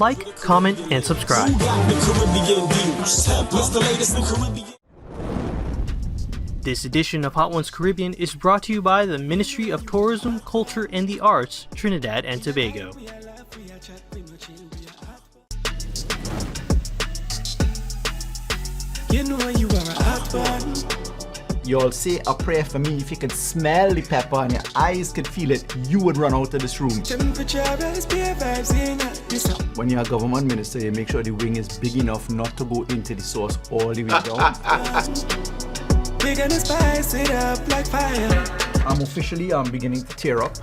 like, comment, and subscribe. This edition of Hot Ones Caribbean is brought to you by the Ministry of Tourism, Culture, and the Arts, Trinidad and Tobago. You know you are a hot one. Y'all say a prayer for me. If you could smell the pepper and your eyes could feel it, you would run out of this room. When you're a government minister, you make sure the wing is big enough not to go into the sauce all the way down. We're gonna spice it up like fire. I'm officially beginning to tear up.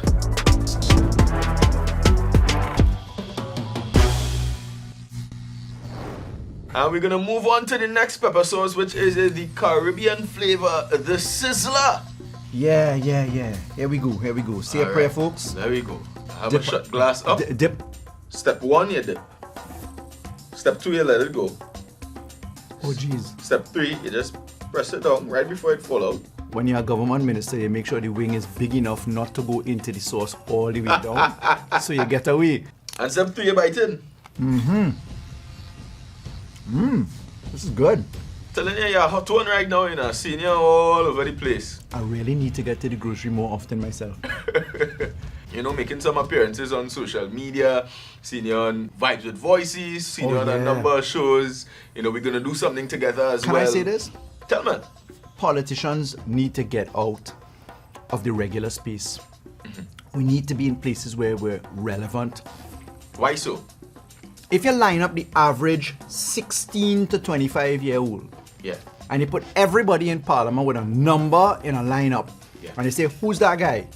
And we're gonna move on to the next pepper sauce, which is the Caribbean flavor, the Sizzler. Yeah. Here we go. Say a prayer, folks. There we go. Have Dip. a shot glass up. Dip. Step 1, you dip. Step 2, you let it go. Oh, jeez. Step 3, you just press it down right before it fall out. When you're a government minister, you make sure the wing is big enough not to go into the sauce all the way down, so you get away. And step 3, you bite in. This is good. Telling you, you're a hot one right now, you know. Seeing you all over the place. I really need to get to the grocery more often myself. You know, making some appearances on social media, seeing you on Vibes with Voices, seeing you on a number of shows. You know, we're going to do something together as well. Can I say this? Tell me. Politicians need to get out of the regular space. We need to be in places where we're relevant. Why so? If you line up the average 16 to 25-year-old, Yeah. and you put everybody in parliament with a number in a lineup, and they say, who's that guy?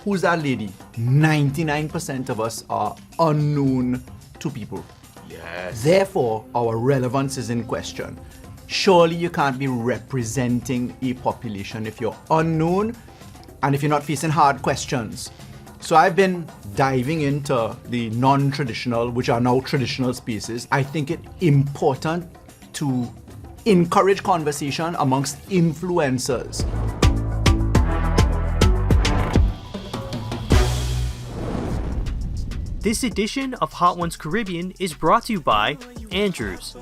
Who's that lady? 99% of us are unknown to people. Yes. Therefore, our relevance is in question. Surely you can't be representing a population if you're unknown and if you're not facing hard questions. So I've been diving into the non-traditional, which are now traditional spaces. I think it's important to encourage conversation amongst influencers. This edition of Hot Ones Caribbean is brought to you by Andrews.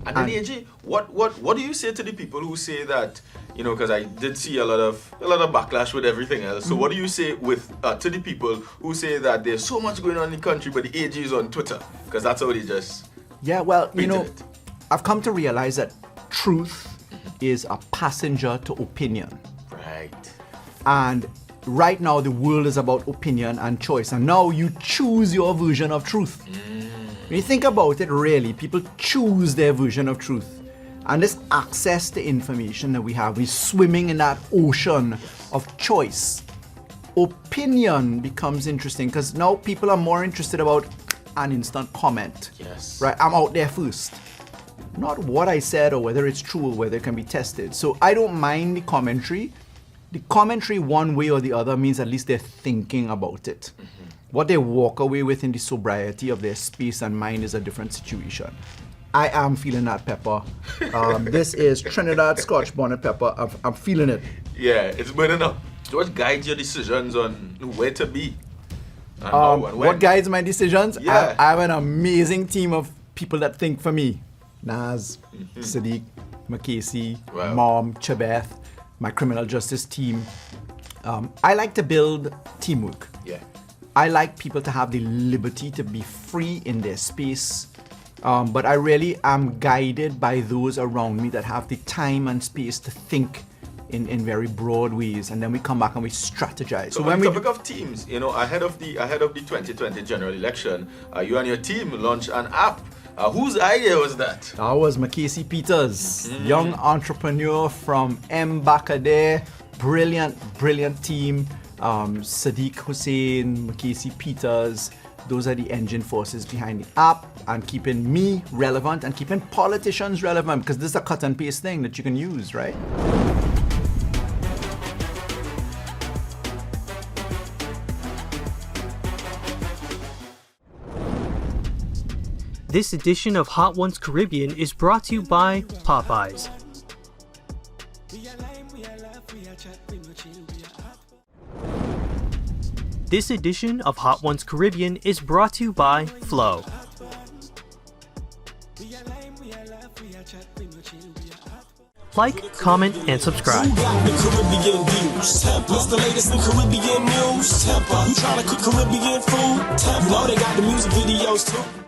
And then AJ, what do you say to the people who say that, you know, because I did see a lot of backlash with everything else. So what do you say with to the people who say that there's so much going on in the country, but the AG is on Twitter? Because that's how they just You know, it. I've come to realize that truth is a passenger to opinion. Right. And right now the world is about opinion and choice, and now you choose your version of truth. When you think about it, really, people choose their version of truth. And this access to information that we have, we're swimming in that ocean of choice. Opinion becomes interesting because now people are more interested about an instant comment. Yes. Right? I'm out there first. Not what I said or whether it's true or whether it can be tested. So I don't mind the commentary. The commentary one way or the other means at least they're thinking about it. What they walk away with in the sobriety of their space and mind is a different situation. I am feeling that pepper. This is Trinidad Scotch bonnet pepper. I'm feeling it. Yeah, it's burning up. What guides your decisions on where to be? And how and when? What guides my decisions? Yeah. I have an amazing team of people that think for me. Naz, Sadiq, Makesi, Wow. Mom, Chabeth, my criminal justice team. I like to build teamwork. Yeah. I like people to have the liberty to be free in their space. But I really am guided by those around me that have the time and space to think in very broad ways, and then we come back and we strategize. So when we topic of teams, you know, ahead of the 2020 general election, you and your team launched an app. Whose idea was that? That was Makesi Peters, young entrepreneur from Mbakade. Brilliant team. Sadiq Hussein, Makesi Peters. Those are the engine forces behind the app and keeping me relevant and keeping politicians relevant, because this is a cut and paste thing that you can use, right? This edition of Hot Ones Caribbean is brought to you by Popeyes. This edition of Hot Ones Caribbean is brought to you by Flow. Like, comment, and subscribe. Who got the Caribbean views? What's the latest in Caribbean news? You trying to cook Caribbean food? You know they got the music videos too.